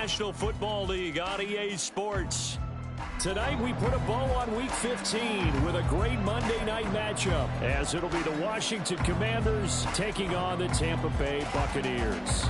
National Football League on EA Sports. Tonight we put a bow on Week 15 with a great Monday night matchup, as it'll be the Washington Commanders taking on the Tampa Bay Buccaneers.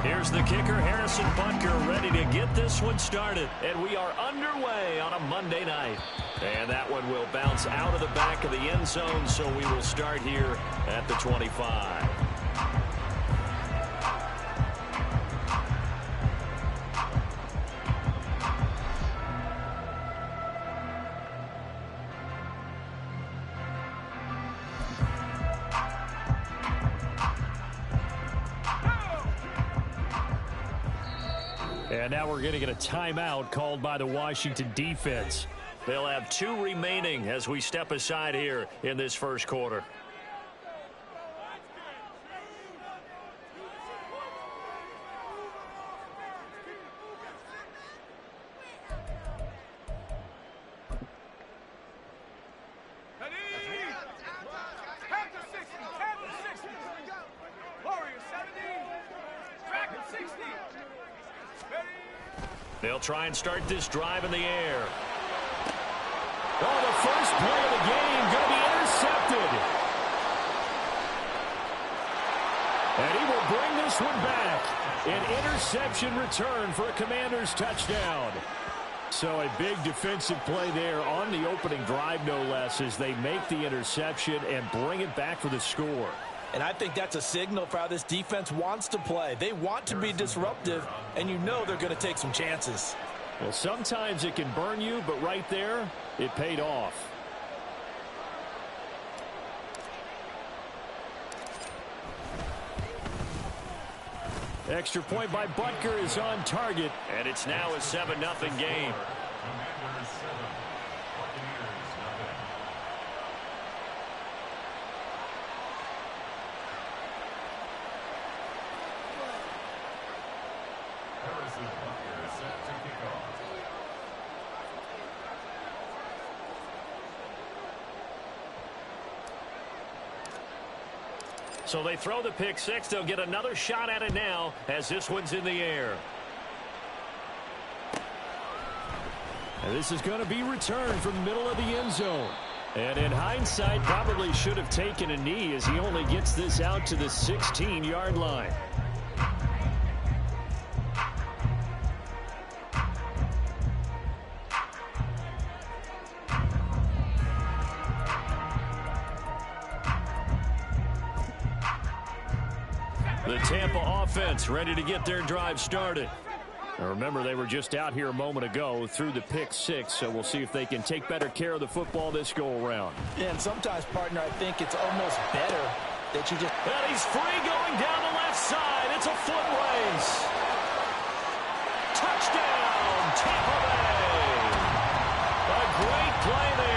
Here's the kicker, Harrison Butker, ready to get this one started. And we are underway on a Monday night. And that one will bounce out of the back of the end zone, so we will start here at the 25. And now we're going to get a timeout called by the Washington defense. They'll have 2 remaining as we step aside here in this first quarter. They'll try and start this drive in the air. Oh, the first play of the game going to be intercepted. And he will bring this one back. An interception return for a Commanders touchdown. So a big defensive play there on the opening drive, no less, as they make the interception and bring it back for the score. And I think that's a signal for how this defense wants to play. They want to be disruptive, and you know they're going to take some chances. Well, sometimes it can burn you, but right there, it paid off. Extra point by Butker is on target, and it's now a 7-0 game. So they throw the pick six. They'll get another shot at it now as this one's in the air. And this is going to be returned from the middle of the end zone. And in hindsight, probably should have taken a knee as he only gets this out to the 16-yard line. The Tampa offense ready to get their drive started. Now remember, they were just out here a moment ago through the pick six, so we'll see if they can take better care of the football this go-around. Yeah, and sometimes, partner, I think it's almost better that you just... And he's free going down the left side. It's a foot race. Touchdown, Tampa Bay. A great play there.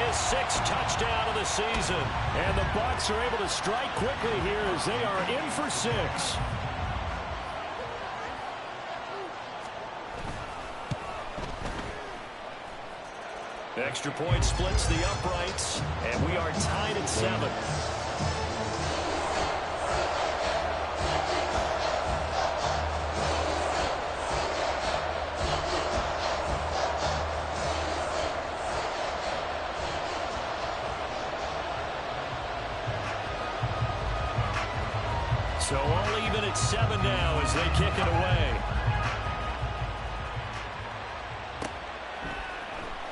His 6th touchdown of the season. And the Bucs are able to strike quickly here as they are in for 6. Extra point splits the uprights, and we are tied at 7. So all even at 7 now as they kick it away.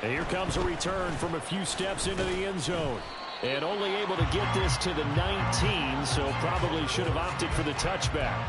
And here comes a return from a few steps into the end zone. And only able to get this to the 19, so probably should have opted for the touchback.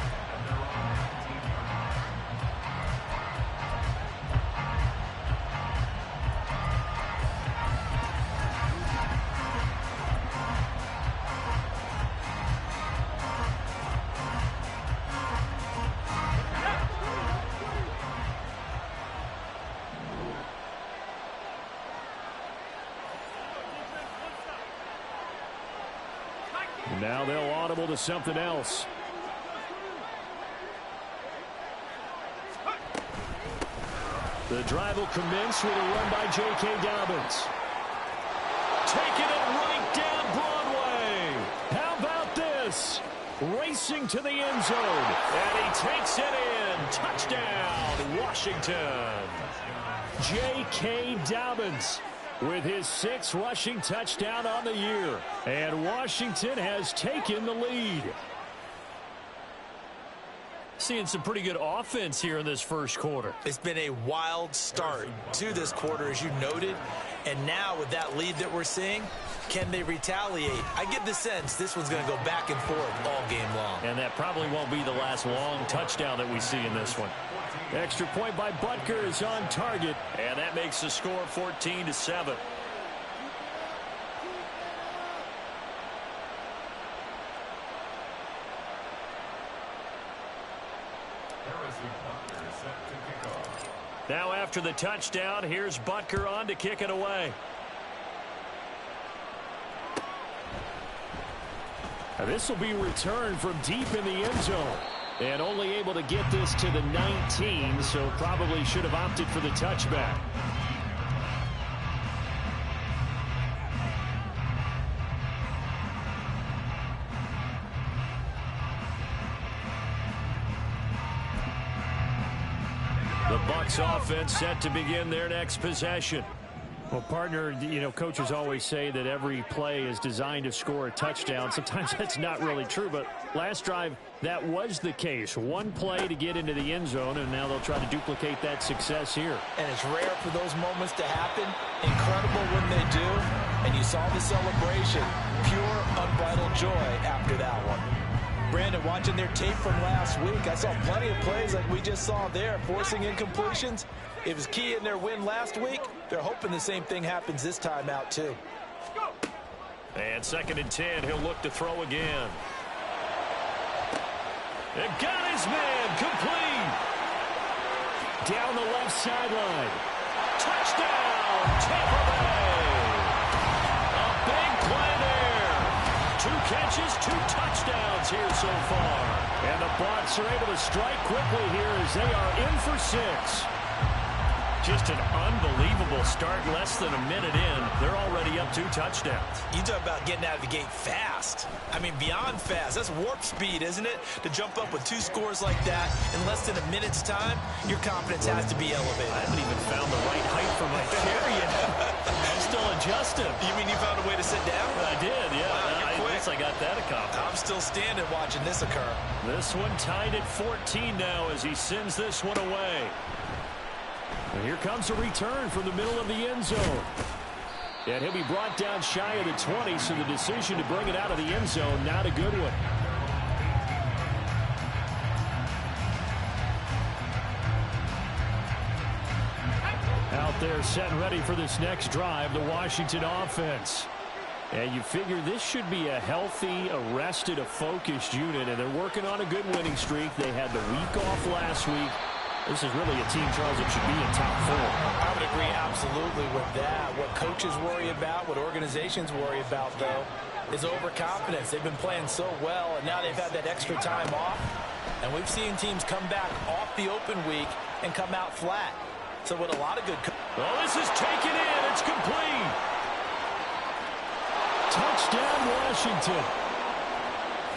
Now they'll audible to something else. The drive will commence with a run by J.K. Dobbins. Taking it right down Broadway. How about this? Racing to the end zone. And he takes it in. Touchdown, Washington. J.K. Dobbins with his 6th rushing touchdown on the year. And Washington has taken the lead. Seeing some pretty good offense here in this first quarter. It's been a wild start to this quarter, as you noted. And now with that lead that we're seeing, can they retaliate? I get the sense this one's going to go back and forth all game long. And that probably won't be the last long touchdown that we see in this one. Extra point by Butker is on target. And that makes the score 14-7. Now after the touchdown, here's Butker on to kick it away. Now this will be returned from deep in the end zone. And only able to get this to the 19, so probably should have opted for the touchback. The Bucs offense set to begin their next possession. Well, partner, you know, coaches always say that every play is designed to score a touchdown. Sometimes that's not really true, but last drive, that was the case. One play to get into the end zone, and now they'll try to duplicate that success here. And it's rare for those moments to happen. Incredible when they do. And you saw the celebration. Pure, unbridled joy after that one. Brandon, watching their tape from last week, I saw plenty of plays like we just saw there, forcing incompletions. It was key in their win last week. They're hoping the same thing happens this time out, too. And 2nd and 10, he'll look to throw again. And got his man, complete. Down the left sideline. Touchdown, Tampa Bay. A big play there. 2 catches, 2 touchdowns here so far. And the Bucs are able to strike quickly here as they are in for 6. Just an unbelievable start. Less than a minute in, they're already up 2 touchdowns. You talk about getting out of the gate fast. I mean, beyond fast. That's warp speed, isn't it? To jump up with 2 scores like that in less than a minute's time, your confidence has to be elevated. I haven't even found the right height for my chair yet. I'm still adjusting. You mean you found a way to sit down? I did, yeah. Wow, I guess I got that accomplished. I'm still standing watching this occur. This one tied at 14 now as he sends this one away. And here comes a return from the middle of the end zone. And he'll be brought down shy of the 20, so the decision to bring it out of the end zone, not a good one. Out there set and ready for this next drive, the Washington offense. And you figure this should be a healthy, a rested, a focused unit, and they're working on a good winning streak. They had the week off last week. This is really a team, Charles, that should be in top 4. I would agree absolutely with that. What coaches worry about, what organizations worry about, though, is overconfidence. They've been playing so well, and now they've had that extra time off. And we've seen teams come back off the open week and come out flat. So with a lot of good... Well, this is taken in. It's complete. Touchdown, Washington.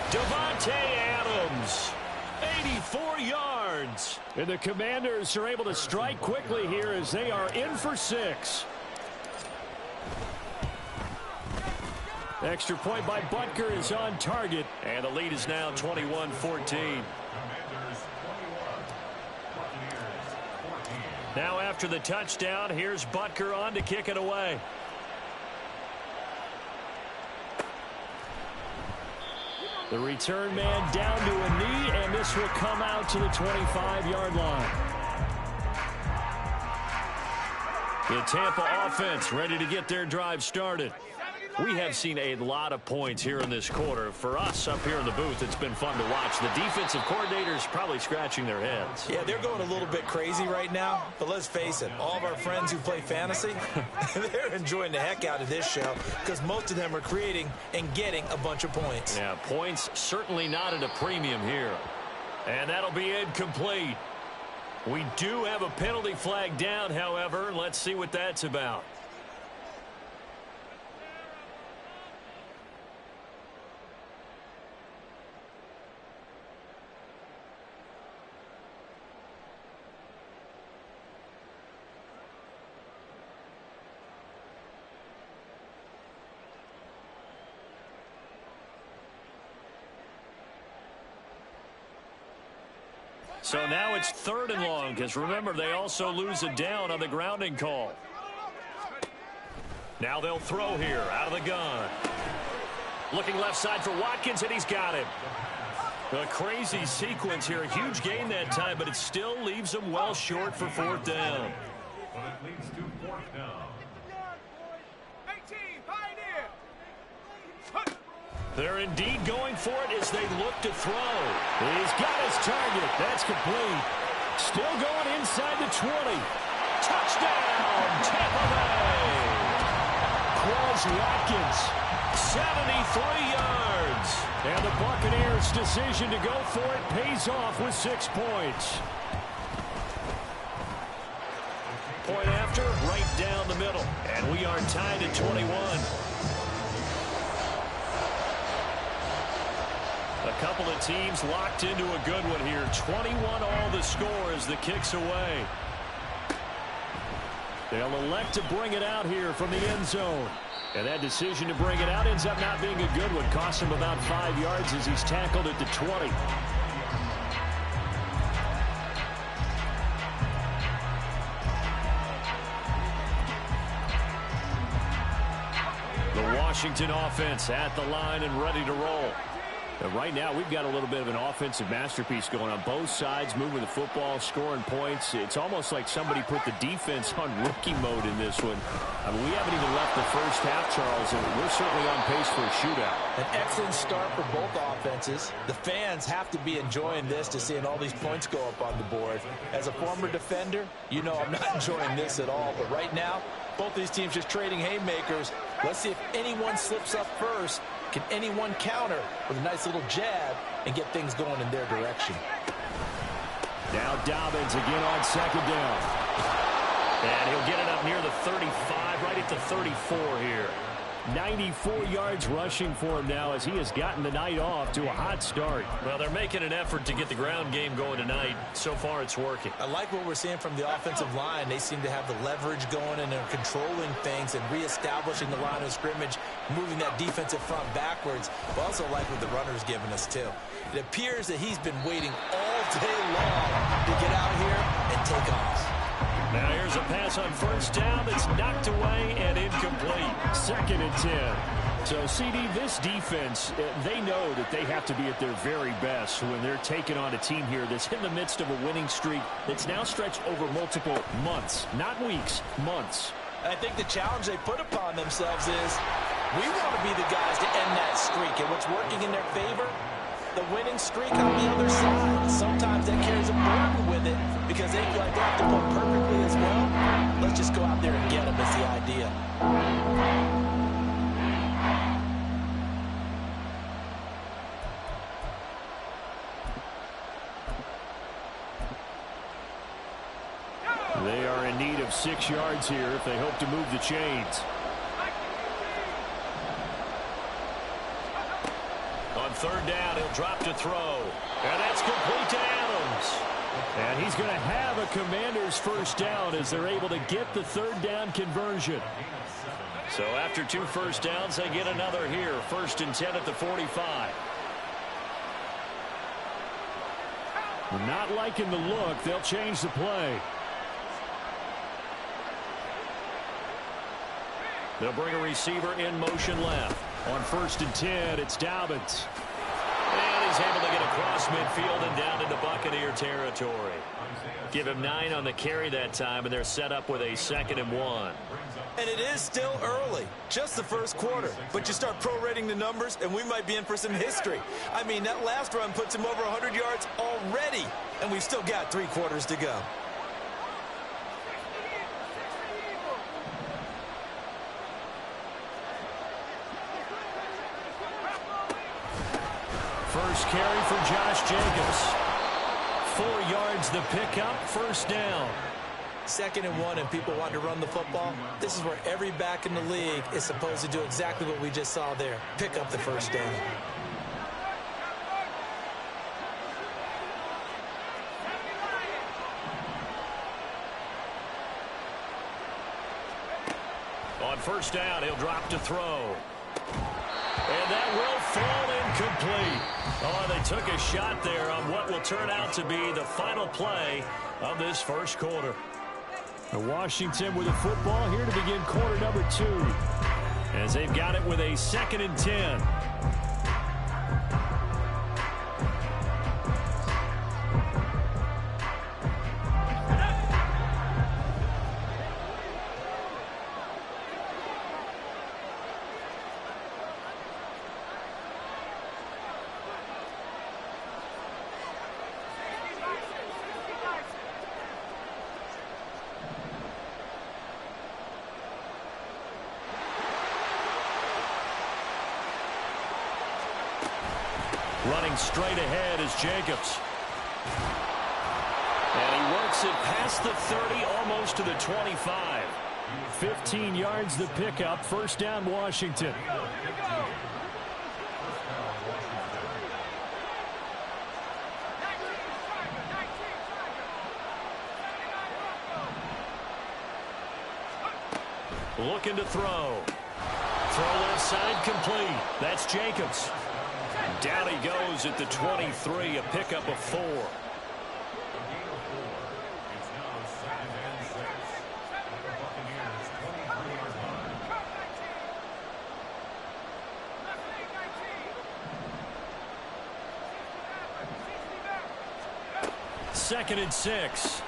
Davante Adams. 84 yards. And the Commanders are able to strike quickly here as they are in for 6. Extra point by Butker is on target. And the lead is now 21-14. Now after the touchdown, here's Butker on to kick it away. The return man down to a knee, and this will come out to the 25-yard line. The Tampa offense ready to get their drive started. We have seen a lot of points here in this quarter. For us up here in the booth, it's been fun to watch. The defensive coordinators probably scratching their heads. Yeah, they're going a little bit crazy right now. But let's face it, all of our friends who play fantasy, they're enjoying the heck out of this show because most of them are creating and getting a bunch of points. Yeah, points certainly not at a premium here. And that'll be incomplete. We do have a penalty flag down, however. Let's see what that's about. So now it's 3rd and long, because remember, they also lose a down on the grounding call. Now they'll throw here out of the gun. Looking left side for Watkins, and he's got him. A crazy sequence here. A huge gain that time, but it still leaves them well short for 4th down. But it leads to 4th down. They're indeed going for it as they look to throw. He's got his target. That's complete. Still going inside the 20. Touchdown, Tampa Bay. Quez Watkins, 73 yards. And the Buccaneers' decision to go for it pays off with 6 points. Point after, right down the middle. And we are tied at 21. A couple of teams locked into a good one here. 21 all the score as the kick's away. They'll elect to bring it out here from the end zone. And that decision to bring it out ends up not being a good one. Costs him about 5 yards as he's tackled at the 20. The Washington offense at the line and ready to roll. And right now, we've got a little bit of an offensive masterpiece going on both sides, moving the football, scoring points. It's almost like somebody put the defense on rookie mode in this one. I mean, we haven't even left the first half, Charles, and we're certainly on pace for a shootout. An excellent start for both offenses. The fans have to be enjoying this to seeing all these points go up on the board. As a former defender, you know I'm not enjoying this at all. But right now, both these teams just trading haymakers. Let's see if anyone slips up first. Can anyone counter with a nice little jab and get things going in their direction? Now Dobbins again on 2nd down. And he'll get it up near the 35, right at the 34 here. 94 yards rushing for him now as he has gotten the night off to a hot start. Well, they're making an effort to get the ground game going tonight. So far, it's working. I like what we're seeing from the offensive line. They seem to have the leverage going, and they're controlling things and reestablishing the line of scrimmage, moving that defensive front backwards. But also like what the runner's giving us, too. It appears that he's been waiting all day long to get out here and take off. Now here's a pass on 1st down that's knocked away and incomplete. 2nd and 10. So, CD, this defense, they know that they have to be at their very best when they're taking on a team here that's in the midst of a winning streak that's now stretched over multiple months, not weeks, months. I think the challenge they put upon themselves is we want to be the guys to end that streak, and what's working in their favor, the winning streak on the other side. Sometimes that carries a burden with it because they feel like they have to play perfectly as well. Let's just go out there and get them is the idea. They are in need of 6 yards here if they hope to move the chains. On 3rd down, he'll drop to throw. And that's complete to Adams. And he's going to have a Commanders 1st down as they're able to get the 3rd down conversion. So after 2 first downs, they get another here. 1st and 10 at the 45. Not liking the look. They'll change the play. They'll bring a receiver in motion left. On 1st and 10, it's Dobbins. And he's able to get across midfield and down into Buccaneer territory. Give him 9 on the carry that time, and they're set up with a 2nd and 1. And it is still early, just the 1st quarter. But you start prorating the numbers, and we might be in for some history. I mean, that last run puts him over 100 yards already, and we've still got 3 quarters to go. First carry for Josh Jacobs. 4 yards the pickup, first down. 2nd and 1 and people want to run the football. This is where every back in the league is supposed to do exactly what we just saw there. Pick up the first down. On first down, he'll drop to throw. And that will fall incomplete. Oh, they took a shot there on what will turn out to be the final play of this first quarter. Washington with the football here to begin quarter number 2. As they've got it with a 2nd and 10. Running straight ahead is Jacobs. And he works it past the 30, almost to the 25. 15 yards the pickup, first down Washington. Looking to throw. Throw left side complete. That's Jacobs. Down he goes at the 23, a pickup of 4. Second and 6.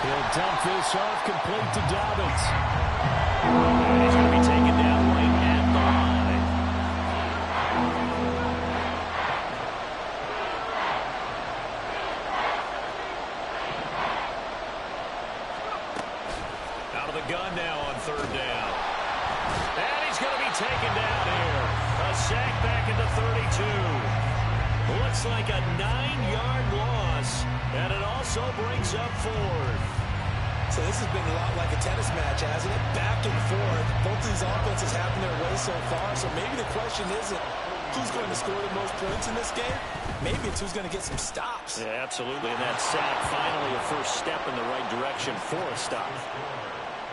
He'll dump this off complete to Dobbins. And he's going to be taken down right at the line. Out of the gun now on third down. And he's going to be taken down here. A sack back at the 32. Looks like a 9-yard loss. And it also brings up 4th. So this has been a lot like a tennis match, hasn't it? Back and forth. Both these offenses having their way so far. So maybe the question isn't who's going to score the most points in this game. Maybe it's who's going to get some stops. Yeah, absolutely. And that sack finally a first step in the right direction for a stop.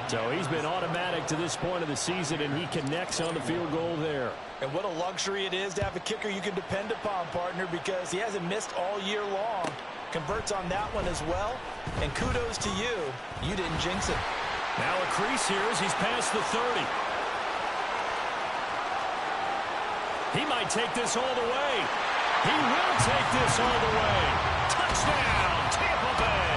So he's been automatic to this point of the season, and he connects on the field goal there. And what a luxury it is to have a kicker you can depend upon, partner, because he hasn't missed all year long. Converts on that one as well. And kudos to you. You didn't jinx it. Now a crease here as he's past the 30. He might take this all the way. He will take this all the way. Touchdown, Tampa Bay.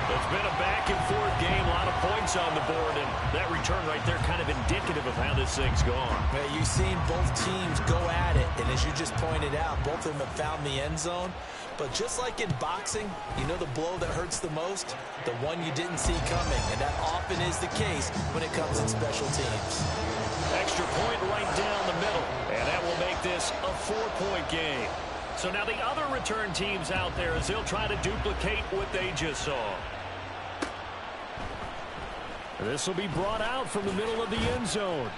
It's been a back-and-forth game, a lot of points on the board, and that return right there kind of indicative of how this thing's gone. You've seen both teams go at it, and as you just pointed out, both of them have found the end zone. But just like in boxing, you know the blow that hurts the most? The one you didn't see coming, and that often is the case when it comes in special teams. Extra point right down the middle, and that will make this a 4-point game. So now the other return teams out there as they'll try to duplicate what they just saw. This will be brought out from the middle of the end zone.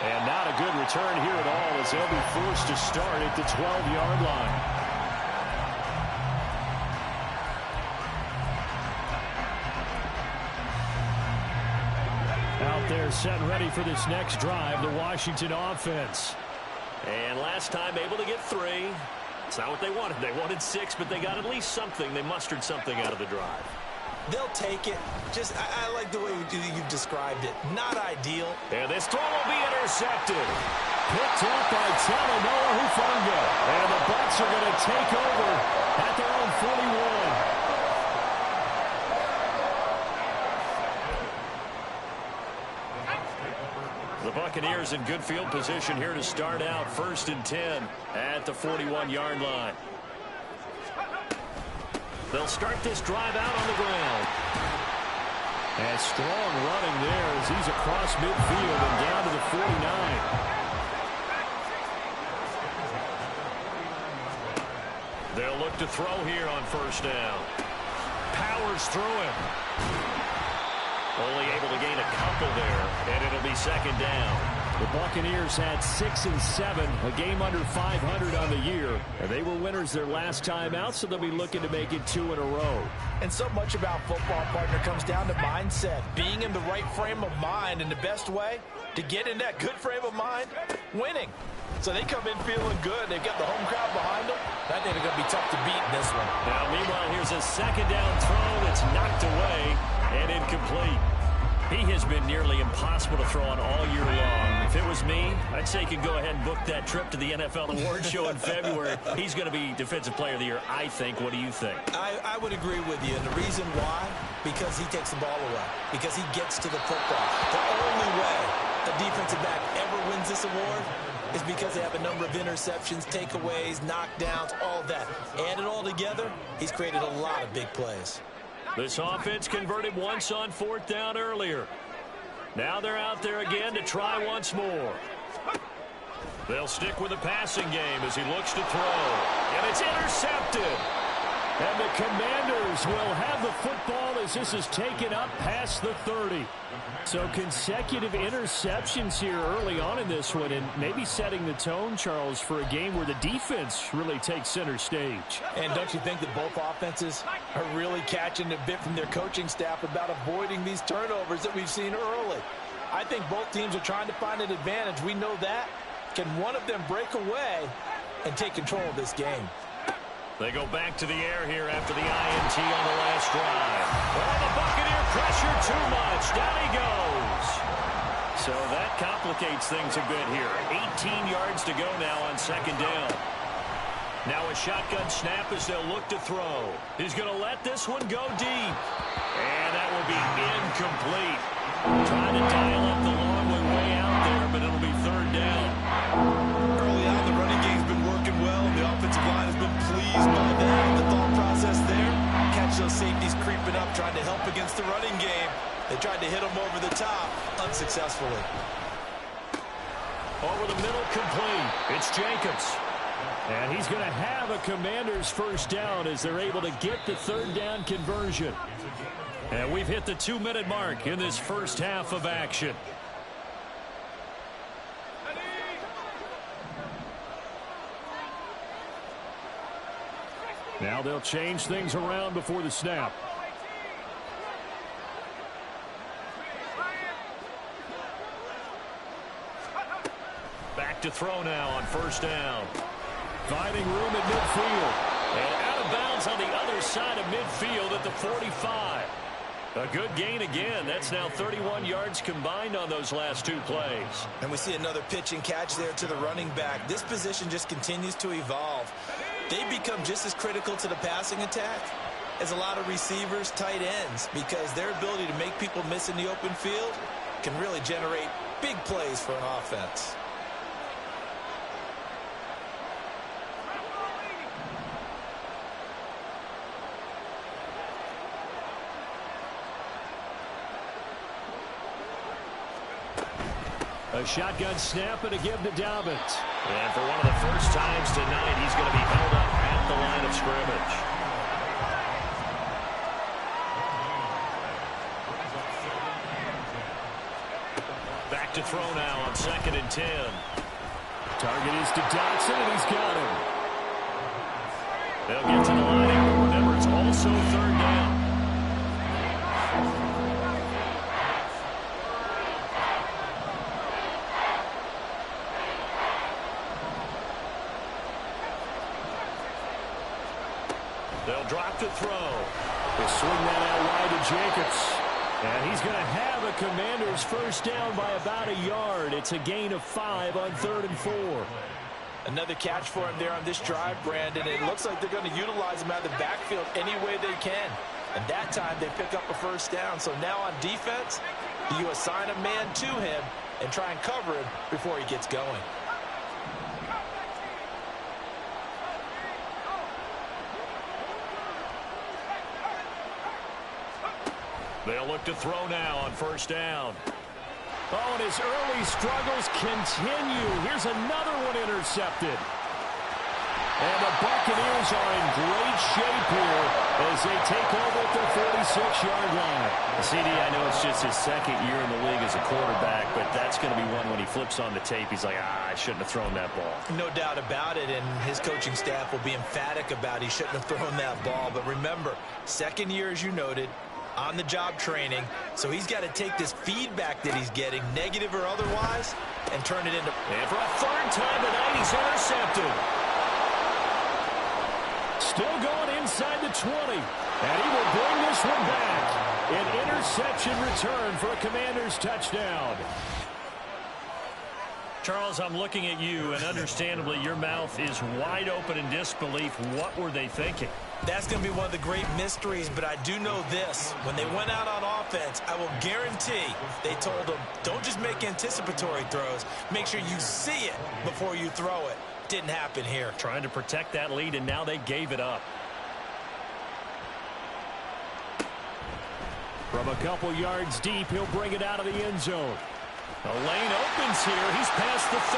And not a good return here at all as they'll be forced to start at the 12-yard line. Out there set and ready for this next drive, the Washington offense. And last time able to get 3. It's not what they wanted. They wanted 6, but they got at least something. They mustered something out of the drive. They'll take it. Just, I like the way you've described it. Not ideal. And this throw will be intercepted. Picked up by Talanoa Hufanga. And the Bucs are going to take over at their own 41. The Buccaneers in good field position here to start out 1st and 10 at the 41-yard line. They'll start this drive out on the ground. And strong running there as he's across midfield and down to the 49. They'll look to throw here on first down. Powers through him. Only able to gain a couple there, and it'll be second down. The Buccaneers had 6 and 7, a game under 500 on the year. And they were winners their last time out, so they'll be looking to make it 2 in a row. And so much about football, partner, comes down to mindset. Being in the right frame of mind, and the best way to get in that good frame of mind, winning. So they come in feeling good. They've got the home crowd behind them. I think they're going to be tough to beat in this one. Now, meanwhile, here's a second down throw that's knocked away and incomplete. He has been nearly impossible to throw on all year long. If it was me, I'd say he could go ahead and book that trip to the NFL Awards show in February. He's going to be Defensive Player of the Year, I think. What do you think? I would agree with you. And the reason why? Because he takes the ball away. Because he gets to the football. The only way a defensive back ever wins this award is because they have a number of interceptions, takeaways, knockdowns, all that. Add it all together, he's created a lot of big plays. This offense converted once on fourth down earlier. Now they're out there again to try once more. They'll stick with the passing game as he looks to throw. And it's intercepted. And the Commanders will have the football as this is taken up past the 30. So consecutive interceptions here early on in this one, and maybe setting the tone, Charles, for a game where the defense really takes center stage. And don't you think that both offenses are really catching a bit from their coaching staff about avoiding these turnovers that we've seen early? I think both teams are trying to find an advantage. We know that. Can one of them break away and take control of this game? They go back to the air here after the INT on the last drive. Oh, the Buccaneer pressure too much. Down he goes. So that complicates things a bit here. 18 yards to go now on second down. Now a shotgun snap as they'll look to throw. He's going to let this one go deep. And that will be incomplete. Trying to dial up the long way out there, but it'll be third down. Early on, the running game's been working well. The offensive line has been pleased by that. The thought process there, catch those safeties creeping up, trying to help against the running game. They tried to hit them over the top, unsuccessfully. Over the middle, complete. It's Jacobs. And he's going to have a Commanders first down as they're able to get the third down conversion. And we've hit the 2-minute mark in this first half of action. Now they'll change things around before the snap. Back to throw now on first down. Finding room at midfield. And out of bounds on the other side of midfield at the 45. A good gain again. That's now 31 yards combined on those last two plays. And we see another pitch and catch there to the running back. This position just continues to evolve. They become just as critical to the passing attack as a lot of receivers, tight ends, because their ability to make people miss in the open field can really generate big plays for an offense. A shotgun snap and a give to Dobbins. And for one of the first times tonight, he's going to be held up at the line of scrimmage. Back to throw now on 2nd and 10. Target is to Dotson, and he's got him. They'll get to the line here, but remember, it's also third down. They'll drop to throw. They swing that out wide to Jacobs. And he's going to have a Commanders first down by about a yard. It's a gain of 5 on 3rd and 4. Another catch for him there on this drive, Brandon. It looks like they're going to utilize him out of the backfield any way they can. And that time they pick up a first down. So now on defense, you assign a man to him and try and cover him before he gets going. They'll look to throw now on first down. Oh, and his early struggles continue. Here's another one intercepted. And the Buccaneers are in great shape here as they take over at their 46-yard line. CD, I know it's just his second year in the league as a quarterback, but that's going to be one when he flips on the tape. He's like, I shouldn't have thrown that ball. No doubt about it, and his coaching staff will be emphatic about he shouldn't have thrown that ball. But remember, second year, as you noted, on-the-job training, so he's got to take this feedback that he's getting, negative or otherwise, and turn it into... And for a third time tonight, he's intercepted. Still going inside the 20. And he will bring this one back. An interception return for a Commanders touchdown. Charles, I'm looking at you, and understandably, your mouth is wide open in disbelief. What were they thinking? That's going to be one of the great mysteries, but I do know this. When they went out on offense, I will guarantee they told them, don't just make anticipatory throws. Make sure you see it before you throw it. Didn't happen here. Trying to protect that lead, and now they gave it up. From a couple yards deep, he'll bring it out of the end zone. The lane opens here. He's past the 30.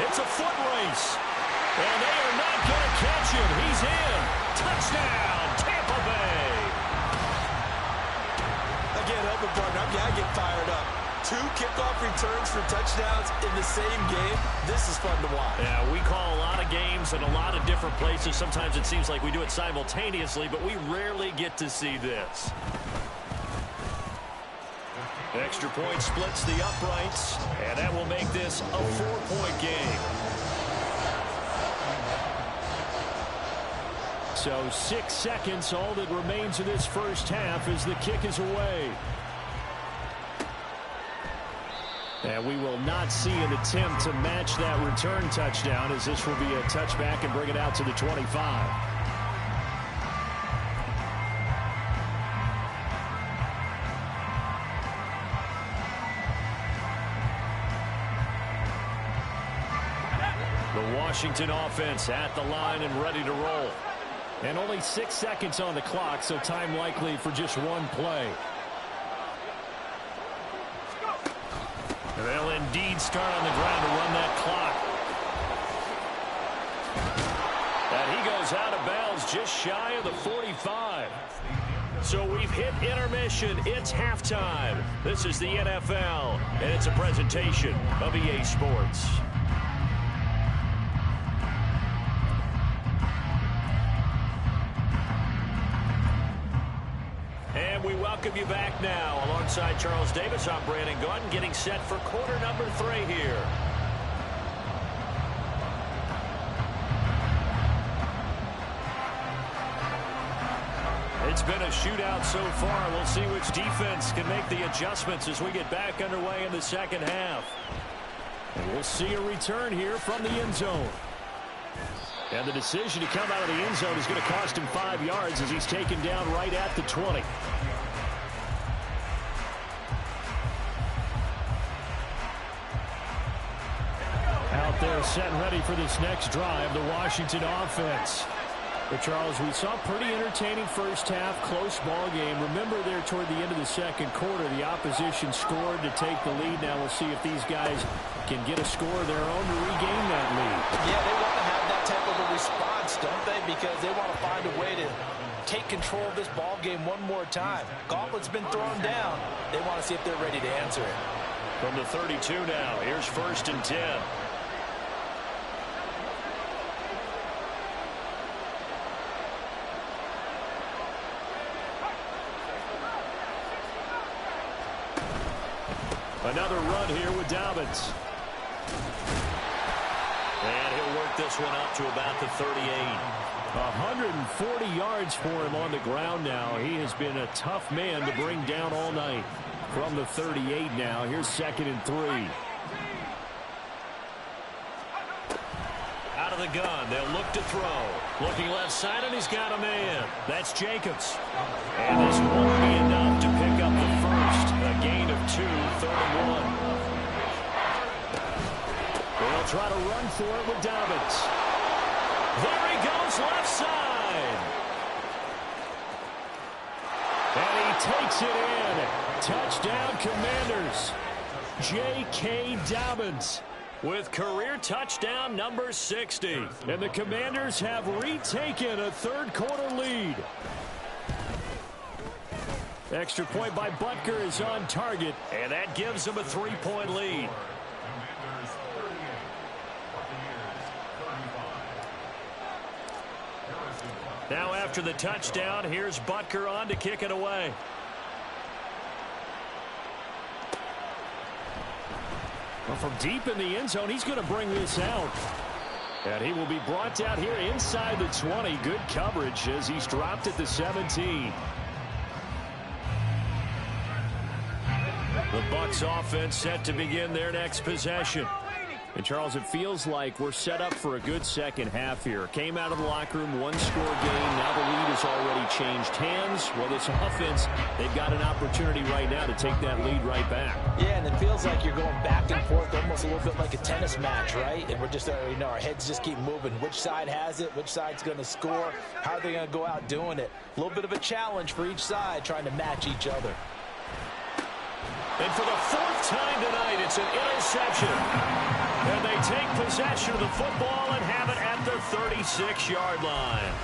It's a foot race. And they are not going to catch him. He's in. Touchdown, Tampa Bay. Again, help me, partner. I get fired up. 2 kickoff returns for touchdowns in the same game. This is fun to watch. Yeah, we call a lot of games in a lot of different places. Sometimes it seems like we do it simultaneously, but we rarely get to see this. Extra point splits the uprights, and that will make this a 4-point game. So 6 seconds, all that remains of this first half as the kick is away. And we will not see an attempt to match that return touchdown, as this will be a touchback and bring it out to the 25. The Washington offense at the line and ready to roll. And only 6 seconds on the clock, so time likely for just one play. They'll indeed start on the ground to run that clock. And he goes out of bounds just shy of the 45. So we've hit intermission. It's halftime. This is the NFL, and it's a presentation of EA Sports. And we welcome you back now. Alongside Charles Davis, I'm Brandon Gunn, getting set for quarter number 3 here. It's been a shootout so far. We'll see which defense can make the adjustments as we get back underway in the second half. And we'll see a return here from the end zone. And the decision to come out of the end zone is going to cost him 5 yards as he's taken down right at the 20. Out there set and ready for this next drive, the Washington offense. But Charles, we saw a pretty entertaining first half, close ball game. Remember there toward the end of the second quarter, the opposition scored to take the lead. Now we'll see if these guys can get a score of their own to regain that lead. Yeah, they want to have that type of a response, don't they? Because they want to find a way to take control of this ball game one more time. Gauntlet's been thrown down. They want to see if they're ready to answer it. From the 32 now, here's 1st and 10. Another run here with Dobbins. And he'll work this one up to about the 38. 140 yards for him on the ground now. He has been a tough man to bring down all night. From the 38 now, here's 2nd and 3. Out of the gun, they'll look to throw. Looking left side, and he's got a man. That's Jacobs. And this won't be enough to pick up the first. A gain of 2, 3rd and 1. They'll try to run for it with Dobbins. There he goes, left side. And he takes it in. Touchdown, Commanders. J.K. Dobbins. with career touchdown number 60. And the Commanders have retaken a third-quarter lead. Extra point by Butker is on target, and that gives them a 3-point lead. Now after the touchdown, here's Butker on to kick it away. Well, from deep in the end zone, he's going to bring this out. And he will be brought down here inside the 20. Good coverage as he's dropped at the 17. The Bucs offense set to begin their next possession. And, Charles, it feels like we're set up for a good second half here. Came out of the locker room, one-score game. Now the lead has already changed hands. Well, this offense, they've got an opportunity right now to take that lead right back. Yeah, and it feels like you're going back and forth, almost a little bit like a tennis match, right? And we're just, our heads just keep moving. Which side has it? Which side's going to score? How are they going to go out doing it? A little bit of a challenge for each side, trying to match each other. And for the fourth time tonight, it's an interception. And they take possession of the football and have it at the 36-yard line.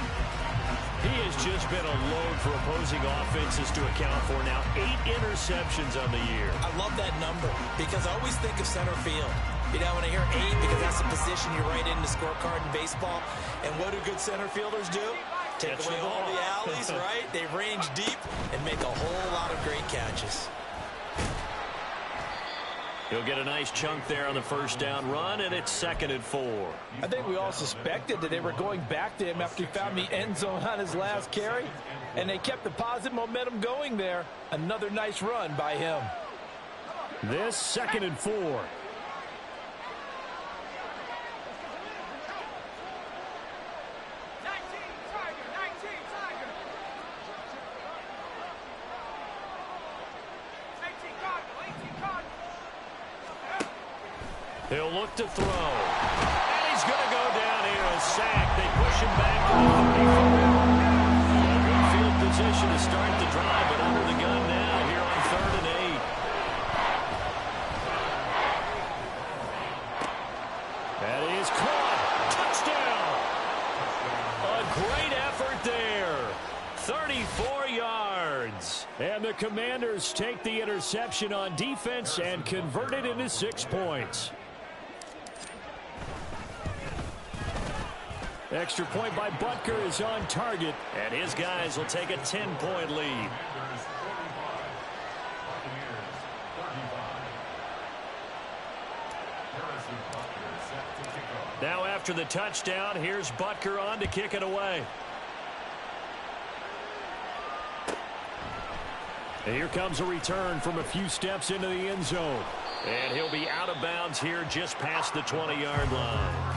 He has just been a load for opposing offenses to account for now. 8 interceptions on the year. I love that number because I always think of center field. You know, when I hear 8, because that's the position you write in the scorecard in baseball. And what do good center fielders do? Take away all the alleys, right? They range deep and make a whole lot of great catches. He'll get a nice chunk there on the first down run, and it's 2nd and 4. I think we all suspected that they were going back to him after he found the end zone on his last carry, and they kept the positive momentum going there. Another nice run by him. This 2nd and 4. He'll look to throw. And he's going to go down here, a sack. They push him back to the 34. A good field position to start the drive, but under the gun now here on 3rd and 8. That is caught. Touchdown. A great effort there. 34 yards. And the Commanders take the interception on defense and convert it into 6 points. Extra point by Butker is on target, and his guys will take a 10-point lead. Now after the touchdown, here's Butker on to kick it away. And here comes a return from a few steps into the end zone. And he'll be out of bounds here just past the 20-yard line.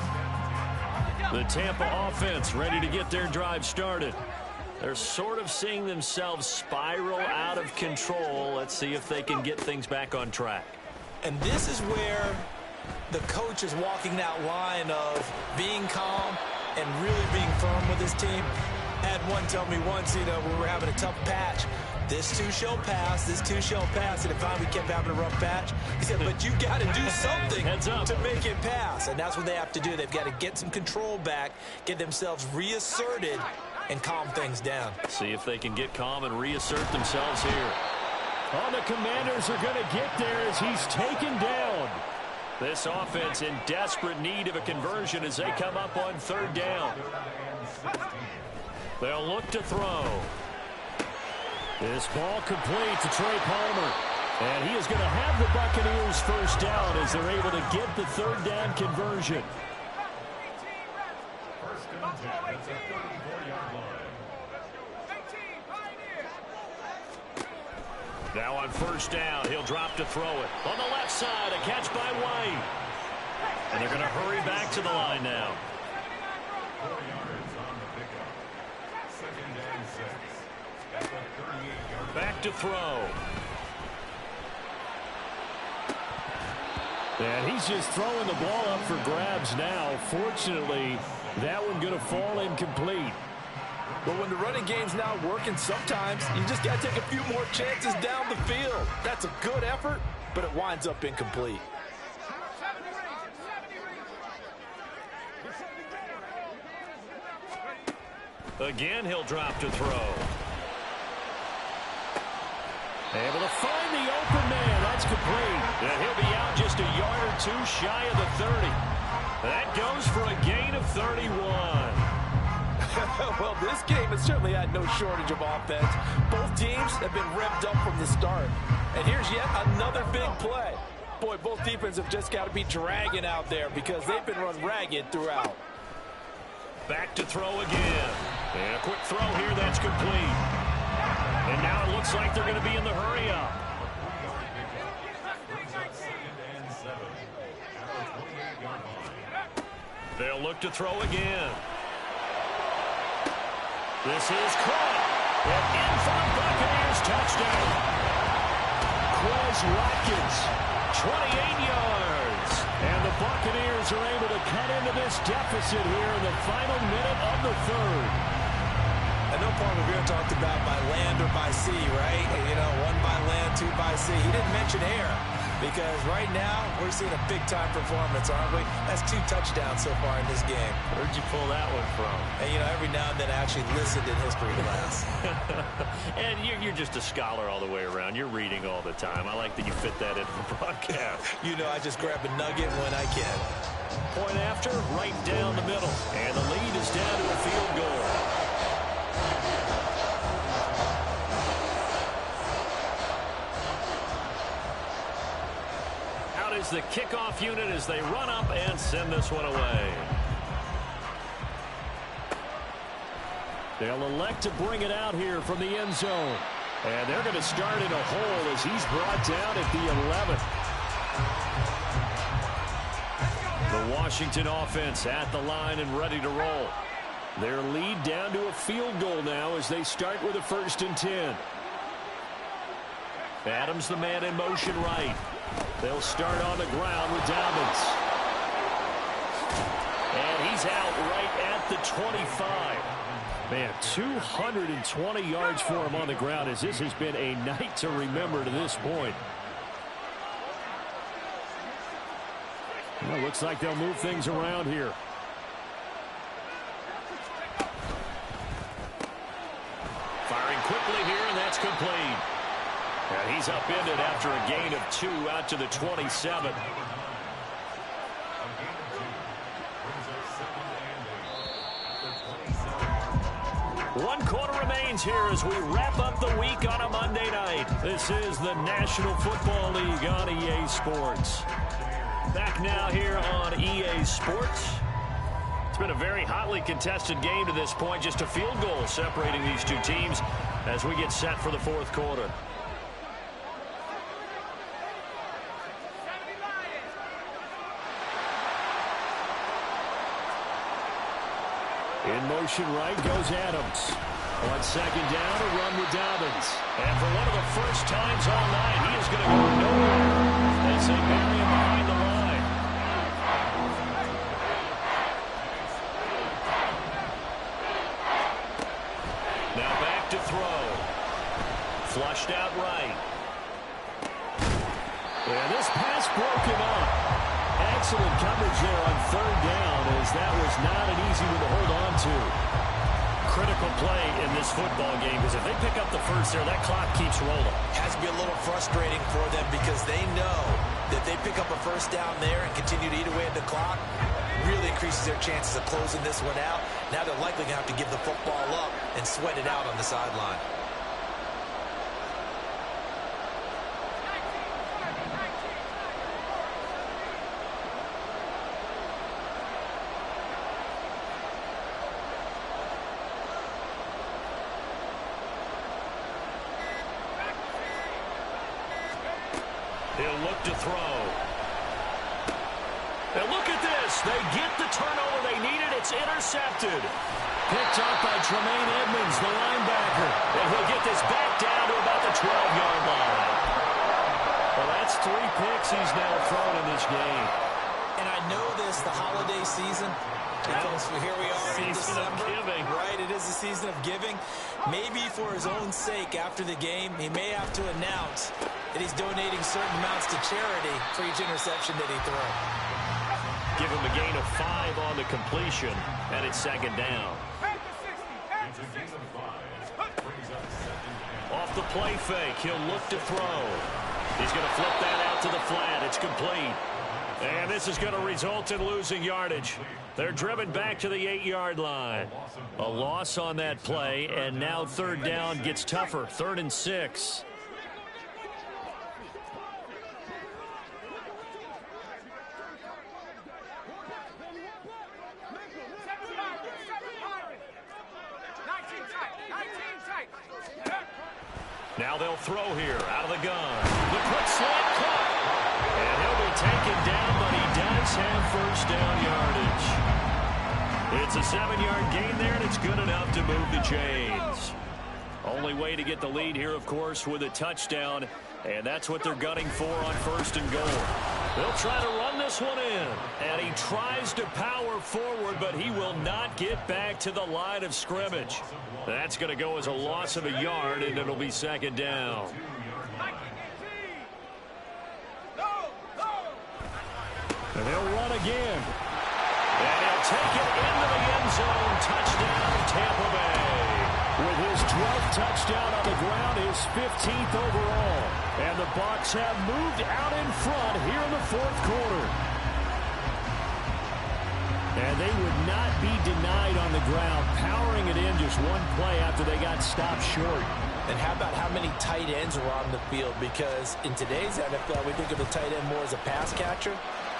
The Tampa offense ready to get their drive started. They're sort of seeing themselves spiral out of control. Let's see if they can get things back on track. And this is where the coach is walking that line of being calm and really being firm with his team. Had one tell me once, you know, we were having a tough patch. This too shall pass, this too shall pass. And if we kept having a rough patch, he said, but you got to do something to make it pass. And that's what they have to do. They've got to get some control back, get themselves reasserted, and calm things down. See if they can get calm and reassert themselves here. Oh, the Commanders are going to get there as he's taken down. This offense in desperate need of a conversion as they come up on 3rd down. They'll look to throw. This ball complete to Trey Palmer. And he is going to have the Buccaneers first down as they're able to get the 3rd down conversion. Now on 1st down, he'll drop to throw it. On the left side, a catch by White. And they're going to hurry back to the line now. Back to throw. And he's just throwing the ball up for grabs now. Fortunately, that one going to fall incomplete. But when the running game's not working, sometimes you just got to take a few more chances down the field. That's a good effort, but it winds up incomplete. Again, he'll drop to throw. Able to find the open man. That's complete. And he'll be out just a yard or two shy of the 30. That goes for a gain of 31. Well, this game has certainly had no shortage of offense. Both teams have been revved up from the start. And here's yet another big play. Boy, both defenses have just got to be dragging out there because they've been run ragged throughout. Back to throw again. And a quick throw here that's complete. And now it looks like they're going to be in the hurry up. They'll look to throw again. This is caught. And in for the Buccaneers touchdown. Quez Watkins, 28 yards. And the Buccaneers are able to cut into this deficit here in the final minute of the third. I know Paul Revere talked about by land or by sea, right? You know, one by land, two by sea. He didn't mention air because right now we're seeing a big-time performance, aren't we? That's 2 touchdowns so far in this game. Where'd you pull that one from? And, you know, every now and then I actually listened in history class. And you're just a scholar all the way around. You're reading all the time. I like that you fit that into the broadcast. You know, I just grab a nugget when I can. Point after, right down the middle. And the lead is down to a field goal. Out is the kickoff unit as they run up and send this one away. They'll elect to bring it out here from the end zone. And they're going to start in a hole as he's brought down at the 11. The Washington offense at the line and ready to roll. Their lead down to a field goal now as they start with a 1st and 10. Adams the man in motion right. They'll start on the ground with Dobbins. And he's out right at the 25. Man, 220 yards for him on the ground as this has been a night to remember to this point. Well, looks like they'll move things around here. Firing quickly here, and that's complete. And he's upended after a gain of 2 out to the 27. One quarter remains here as we wrap up the week on a Monday night. This is the National Football League on EA Sports. Back now here on EA Sports. It's been a very hotly contested game to this point. Just a field goal separating these two teams as we get set for the 4th quarter. In motion right goes Adams. On 2nd down, a run with Dobbins. And for one of the first times all night, he is going to go nowhere as they bury him behind the line. Now back to throw. Flushed out right. And this pass broken up. Excellent coverage there on 3rd down as that was not an easy one to hold on to. Critical play in this football game because if they pick up the first there, that clock keeps rolling. Has to be a little frustrating for them because they know that they pick up a 1st down there and continue to eat away at the clock, really increases their chances of closing this one out. Now they're likely going to have to give the football up and sweat it out on the sideline. He'll look to throw. And look at this. They get the turnover they needed. It's intercepted. Picked up by Tremaine Edmonds, the linebacker. And he'll get this back down to about the 12-yard line. Well, that's 3 picks he's now thrown in this game. And I know this, the holiday season, because here we are in December. Giving. Right, it is the season of giving. Maybe for his own sake after the game, he may have to announce that he's donating certain amounts to charity for each interception that he throws. Give him a gain of 5 on the completion, and it's 2nd down. play fake. He'll look to throw. He's going to flip that out to the flat. It's complete. And this is going to result in losing yardage. They're driven back to the 8-yard line. A loss on that play, and now third down gets tougher. 3rd and 6. Now they'll throw here out of the gun. The quick slant caught. And he'll be taken down, but he does have first down yardage. It's a 7-yard gain there, and it's good enough to move the chains. Only way to get the lead here, of course, with a touchdown. And that's what they're gunning for on 1st and goal. They'll try to run this one in. And he tries to power forward, but he will not get back to the line of scrimmage. That's going to go as a loss of a yard, and it'll be 2nd down. And they'll run again. And he'll take it into the end zone. Touchdown, Tampa Bay. With his 12th touchdown on the ground, his 15th overall. And the Bucs have moved out in front here in the 4th quarter. And they would not be denied on the ground, powering it in just one play after they got stopped short. And how about how many tight ends are on the field? Because in today's NFL, we think of the tight end more as a pass catcher.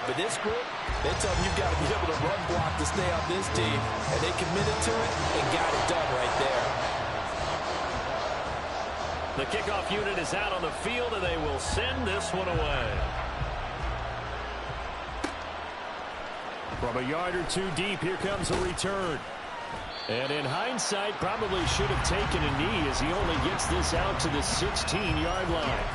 But this group, they tell them you've got to be able to run block to stay on this team. And they committed to it and got it done right there. The kickoff unit is out on the field, and they will send this one away. From a yard or two deep, here comes a return. And in hindsight, probably should have taken a knee as he only gets this out to the 16-yard line.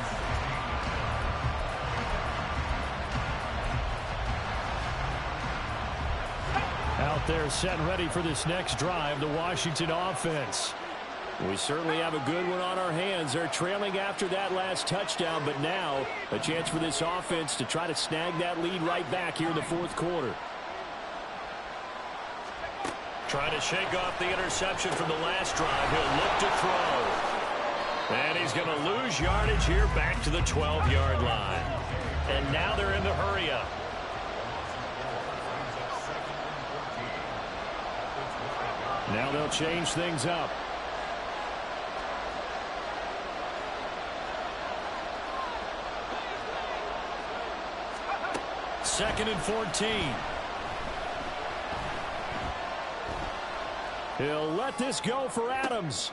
Out there set and ready for this next drive, the Washington offense. We certainly have a good one on our hands. They're trailing after that last touchdown, but now a chance for this offense to try to snag that lead right back here in the 4th quarter. Trying to shake off the interception from the last drive. He'll look to throw. And he's going to lose yardage here back to the 12-yard line. And now they're in the hurry-up. Now they'll change things up. Second and 14. He'll let this go for Adams.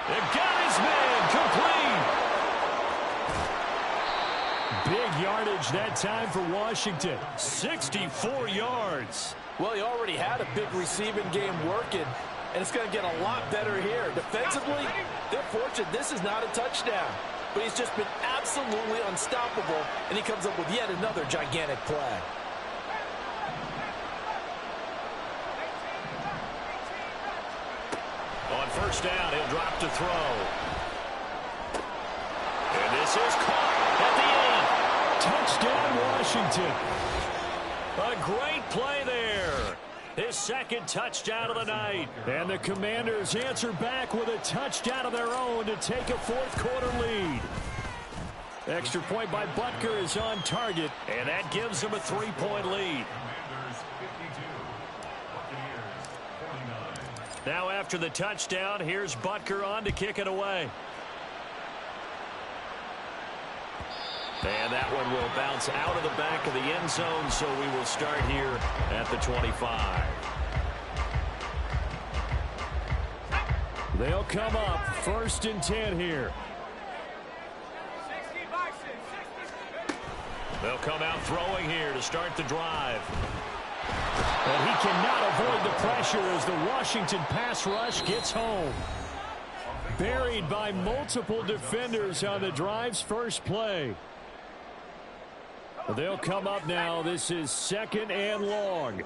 It got his man complete. Big yardage that time for Washington. 64 yards. Well, he already had a big receiving game working, and it's going to get a lot better here. Defensively, they're fortunate this is not a touchdown. But he's just been absolutely unstoppable, and he comes up with yet another gigantic play. On 1st down, he'll drop to throw. And this is caught at Touchdown, Washington. the 8. A great play there. His 2nd touchdown of the night. And the Commanders answer back with a touchdown of their own to take a 4th quarter lead. Extra point by Butker is on target, and that gives him a 3-point lead. Now after the touchdown, here's Butker on to kick it away. And that one will bounce out of the back of the end zone, so we will start here at the 25. They'll come up 1st and 10 here. They'll come out throwing here to start the drive. And he cannot avoid the pressure as the Washington pass rush gets home. Buried by multiple defenders on the drive's first play. They'll come up now. This is 2nd and long.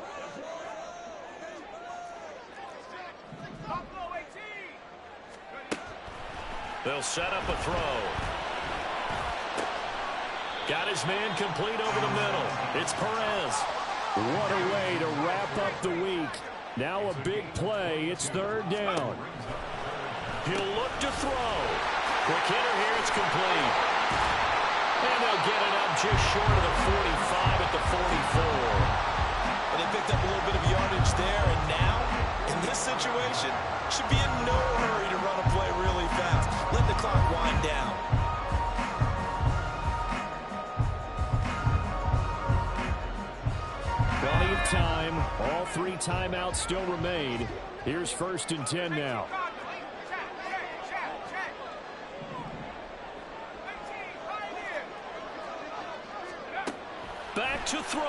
They'll set up a throw. Got his man complete over the middle. It's Perez. What a way to wrap up the week. Now a big play. It's 3rd down. He'll look to throw. Quick hitter here, it's complete. And they'll get it up just short of the 45 at the 44. And they picked up a little bit of yardage there, and now, in this situation, should be in no hurry to run a play really fast. Let the clock wind down. Plenty of time. All 3 timeouts still remain. Here's 1st and 10 now. Back to throw.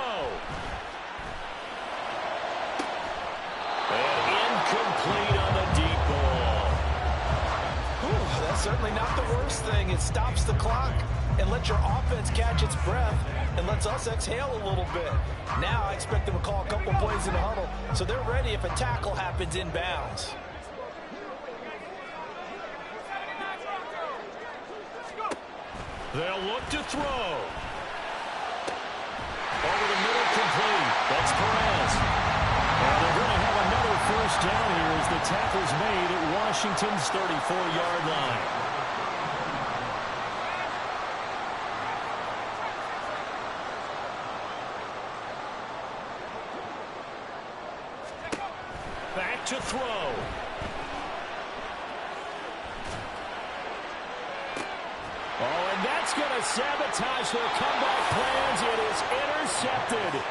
And incomplete on the deep ball. Ooh, that's certainly not the worst thing. It stops the clock and lets your offense catch its breath and lets us exhale a little bit. Now I expect them to call a couple plays in the huddle so they're ready if a tackle happens inbounds. They'll look to throw. Over the middle, complete. That's Perez. And they're going to have another 1st down here as the tackle's made at Washington's 34-yard line. Back to throw. Oh, and that's going to sabotage their comeback plans. It is intercepted.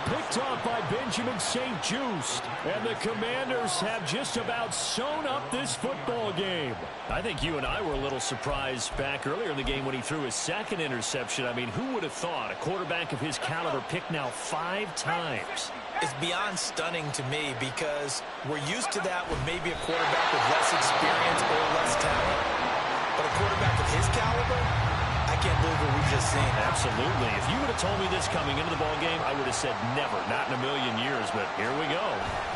Picked off by Benjamin St-Juste. And the Commanders have just about sewn up this football game. I think you and I were a little surprised back earlier in the game when he threw his 2nd interception. I mean, who would have thought a quarterback of his caliber picked now 5 times? It's beyond stunning to me because we're used to that with maybe a quarterback with less experience or less talent. But a quarterback of his caliber, I can't believe what we've just seen. Absolutely. If you would have told me this coming into the ballgame, I would have said never, not in a million years. But here we go.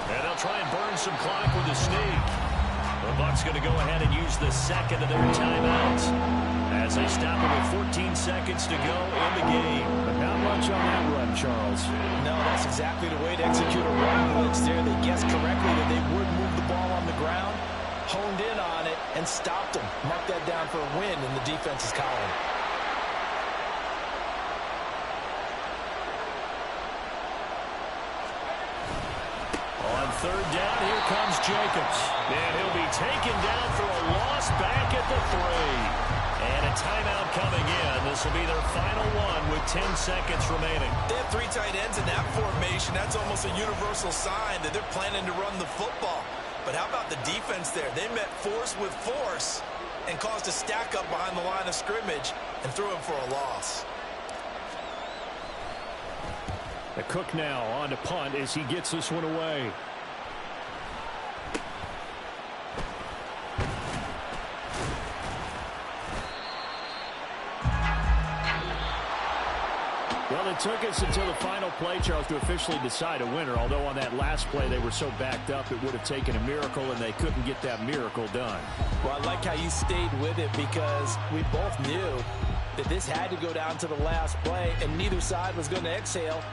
And they'll try and burn some clock with the sneak. The Bucs going to go ahead and use the 2nd of their timeouts as they stop it with 14 seconds to go in the game. But not much on that run, Charles. No, that's exactly the way to execute a run blitz there. They guessed correctly that they would move the ball on the ground, honed in on it, and stopped them. Mark that down for a win in the defense's column. On 3rd down, here comes Jacobs. And he'll be taken down for a loss back at the 3. And a timeout coming in. This will be their final one with 10 seconds remaining. They have 3 tight ends in that formation. That's almost a universal sign that they're planning to run the football. But how about the defense there? They met force with force and caused a stack up behind the line of scrimmage and threw him for a loss. The Cook now on to punt as he gets this one away. Well, it took us until the final play, Charles, to officially decide a winner. Although on that last play they were so backed up it would have taken a miracle, and they couldn't get that miracle done. Well, I like how you stayed with it because we both knew that this had to go down to the last play, and neither side was going to exhale